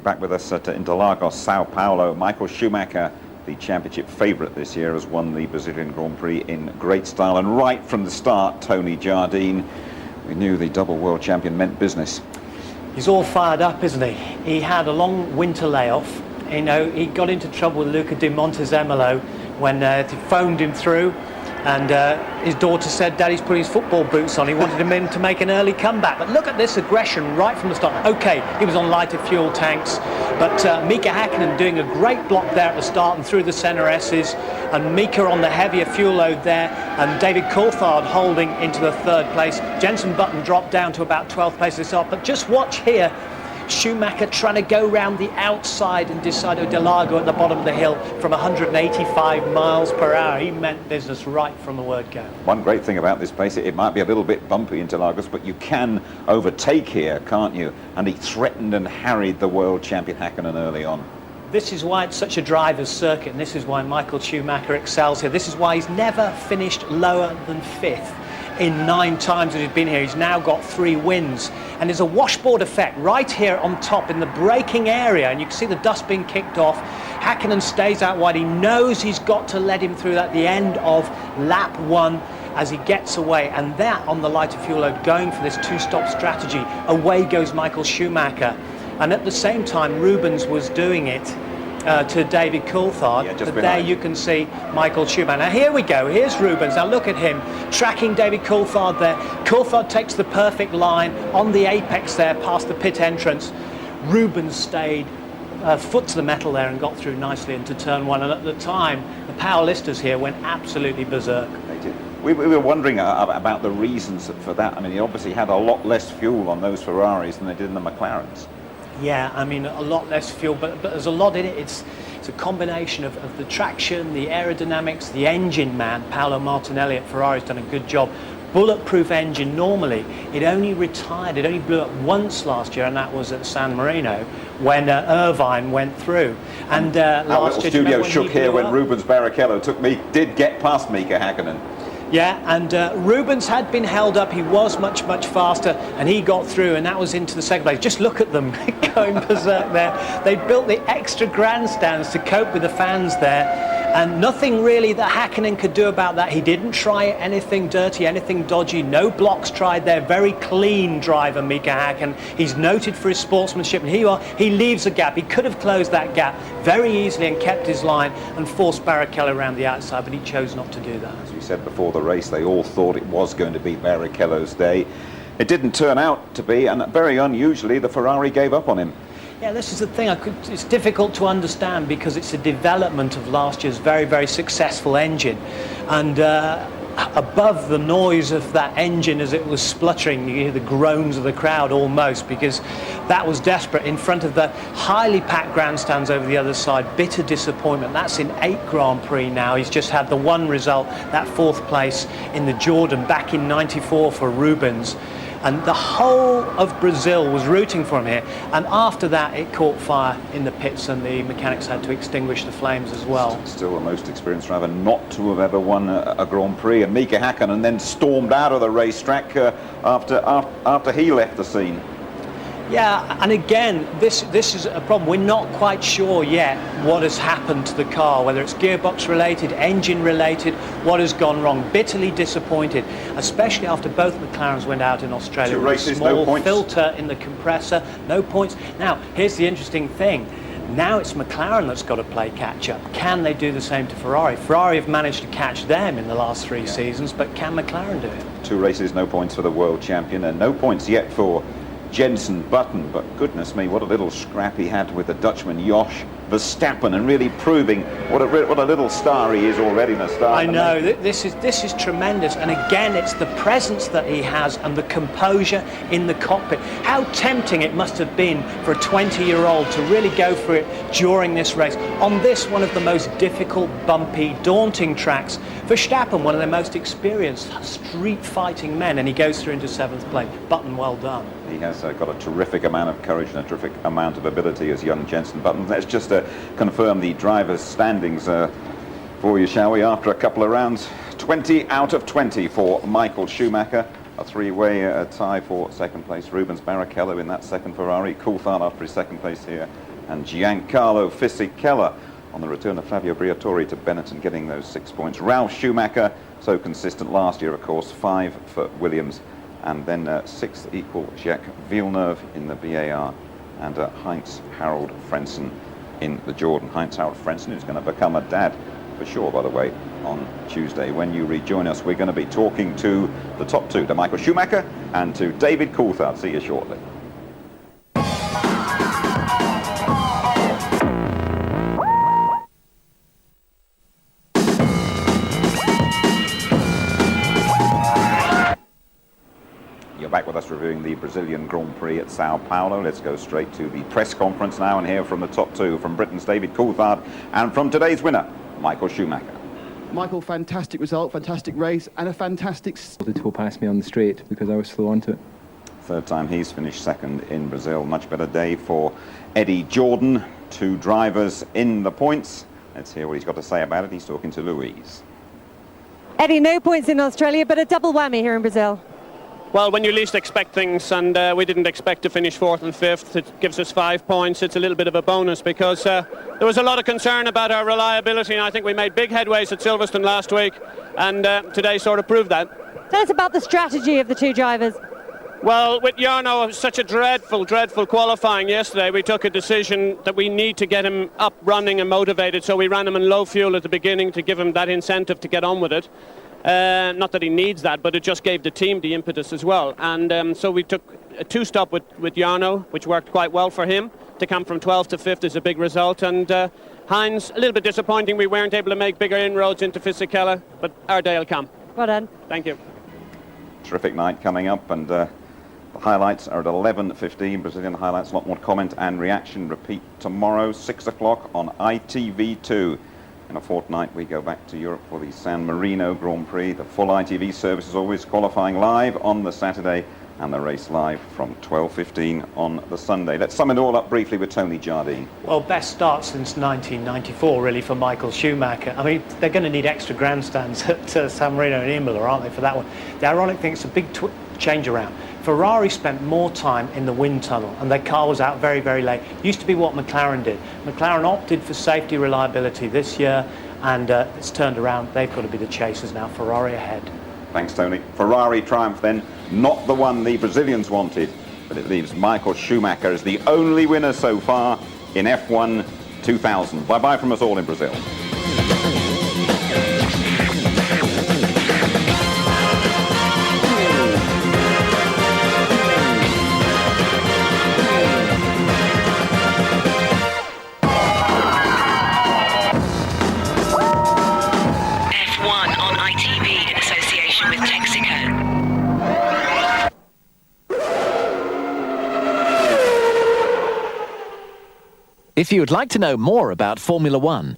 You're back with us at Interlagos, Sao Paulo. Michael Schumacher, the championship favourite this year, has won the Brazilian Grand Prix in great style. And right from the start, Tony Jardine, we knew the double world champion meant business. He's all fired up, isn't he? He had a long winter layoff. You know, he got into trouble with Luca di Montezemolo when he phoned him through. And his daughter said, Daddy's putting his football boots on. He wanted him in to make an early comeback. But look at this aggression right from the start. OK, he was on lighter fuel tanks. But Mika Häkkinen doing a great block there at the start and through the centre S's. And Mika on the heavier fuel load there. And David Coulthard holding into the third place. Jenson Button dropped down to about 12th place this off. But just watch here. Schumacher trying to go round the outside and decide Interlagos at the bottom of the hill from 185 miles per hour. He meant business right from the word go. One great thing about this place, it might be a little bit bumpy, Interlagos, but you can overtake here, can't you? And he threatened and harried the world champion Häkkinen early on. This is why it's such a driver's circuit, and this is why Michael Schumacher excels here. This is why he's never finished lower than 5th. In 9 times that he's been here. He's now got 3 wins, and there's a washboard effect right here on top in the braking area, and you can see the dust being kicked off. Häkkinen stays out wide. He knows he's got to let him through at the end of lap 1 as he gets away, and that on the lighter fuel load, going for this 2-stop strategy. Away goes Michael Schumacher, and at the same time Rubens was doing it to David Coulthard, yeah, but there you can see Michael Schumacher. Now here we go, here's Rubens. Now look at him, tracking David Coulthard there. Coulthard takes the perfect line on the apex there, past the pit entrance. Rubens stayed foot to the metal there and got through nicely into turn 1, and at the time, the power listers here went absolutely berserk. They did. We were wondering about the reasons for that. I mean, he obviously had a lot less fuel on those Ferraris than they did in the McLarens. Yeah, I mean, a lot less fuel, but there's a lot in it. It's a combination of the traction, the aerodynamics, the engine man. Paolo Martinelli at Ferrari's done a good job. Bulletproof engine normally. It only retired, it only blew up once last year, and that was at San Marino when Irvine went through. And last year, studio shook here when Rubens Barrichello did get past Mika Häkkinen. Yeah, and Rubens had been held up. He was much faster, and he got through, and that was into the second place. Just look at them going berserk there. They built the extra grandstands to cope with the fans there, and nothing really that Häkkinen could do about that. He didn't try anything dirty, anything dodgy. No blocks tried there. Very clean driver, Mika Häkkinen. He's noted for his sportsmanship, and he leaves a gap. He could have closed that gap very easily and kept his line and forced Barrichello around the outside, but he chose not to do that. As we said before the race, they all thought it was going to be Barrichello's day. It didn't turn out to be, and very unusually, the Ferrari gave up on him. Yeah, this is the thing. It's difficult to understand because it's a development of last year's very successful engine, and above the noise of that engine as it was spluttering, you hear the groans of the crowd almost, because that was desperate in front of the highly packed grandstands over the other side. Bitter disappointment. That's in 8 Grand Prix now. He's just had the one result, that 4th place in the Jordan back in '94 for Rubens. And the whole of Brazil was rooting for him here. And after that, it caught fire in the pits, and the mechanics had to extinguish the flames as well. Still the most experienced driver not to have ever won a Grand Prix. And Mika Häkkinen then stormed out of the racetrack after he left the scene. Yeah, and again, this is a problem. We're not quite sure yet what has happened to the car, whether it's gearbox related, engine related, what has gone wrong. Bitterly disappointed, especially after both McLarens went out in Australia. 2 races, small no points. Filter in the compressor, no points. Now, here's the interesting thing. Now it's McLaren that's got to play catch-up. Can they do the same to Ferrari? Ferrari have managed to catch them in the last 3 seasons, but can McLaren do it? 2 races, no points for the world champion, and no points yet for Jenson Button, but goodness me, what a little scrap he had with the Dutchman Jos Verstappen, and really proving what a little star he is already in a star. I know, this is tremendous, and again it's the presence that he has and the composure in the cockpit. How tempting it must have been for a 20-year-old to really go for it during this race on this one of the most difficult, bumpy, daunting tracks. Verstappen, one of the most experienced street fighting men, and he goes through into 7th place. Button, well done. He has got a terrific amount of courage and a terrific amount of ability as young Jenson Button. Let's just confirm the drivers' standings for you, shall we, after a couple of rounds. 20 out of 20 for Michael Schumacher. A 3-way tie for 2nd place. Rubens Barrichello in that 2nd Ferrari. Coulthard after his 2nd place here. and Giancarlo Fisichella on the return of Fabio Briatore to Benetton, getting those 6 points. Ralf Schumacher, so consistent last year, of course, 5 for Williams, and then 6th equal Jacques Villeneuve in the BAR, and Heinz Harald Frentzen in the Jordan. Heinz Harald Frentzen, who's going to become a dad for sure, by the way, on Tuesday. When you rejoin us, we're going to be talking to the top two, to Michael Schumacher and to David Coulthard. See you shortly. You're back with us reviewing the Brazilian Grand Prix at Sao Paulo. Let's go straight to the press conference now and hear from the top two, from Britain's David Coulthard and from today's winner, Michael Schumacher. Michael, fantastic result, fantastic race, and a fantastic... The tour passed me on the straight because I was slow onto it. Third time he's finished second in Brazil. Much better day for Eddie Jordan. 2 drivers in the points. Let's hear what he's got to say about it. He's talking to Louise. Eddie, no points in Australia, but a double whammy here in Brazil. Well, when you least expect things, and we didn't expect to finish 4th and 5th, it gives us 5 points. It's a little bit of a bonus because there was a lot of concern about our reliability, and I think we made big headways at Silverstone last week, and today sort of proved that. Tell us about the strategy of the 2 drivers. Well, with Jarno, such a dreadful qualifying yesterday, we took a decision that we need to get him up, running and motivated, so we ran him in low fuel at the beginning to give him that incentive to get on with it. Not that he needs that, but it just gave the team the impetus as well. And so we took a 2-stop with Jarno, which worked quite well for him. To come from 12th to 5th is a big result. And Heinz, a little bit disappointing. We weren't able to make bigger inroads into Fisichella, but our day will come. Well done. Thank you. Terrific night coming up, and the highlights are at 11:15. Brazilian highlights, a lot more comment and reaction. Repeat tomorrow, 6 o'clock on ITV2. In a fortnight, we go back to Europe for the San Marino Grand Prix. The full ITV service is always qualifying live on the Saturday and the race live from 12:15 on the Sunday. Let's sum it all up briefly with Tony Jardine. Well, best start since 1994, really, for Michael Schumacher. I mean, they're going to need extra grandstands at San Marino and Imola, aren't they, for that one? The ironic thing, it's a big change around. Ferrari spent more time in the wind tunnel and their car was out very, very late. Used to be what McLaren did. McLaren opted for safety reliability this year, and it's turned around. They've got to be the chasers now. Ferrari ahead. Thanks, Tony. Ferrari triumph then, not the one the Brazilians wanted, but it leaves Michael Schumacher as the only winner so far in F1 2000. Bye-bye from us all in Brazil. F1 on ITV in association with Texaco. If you would like to know more about Formula One,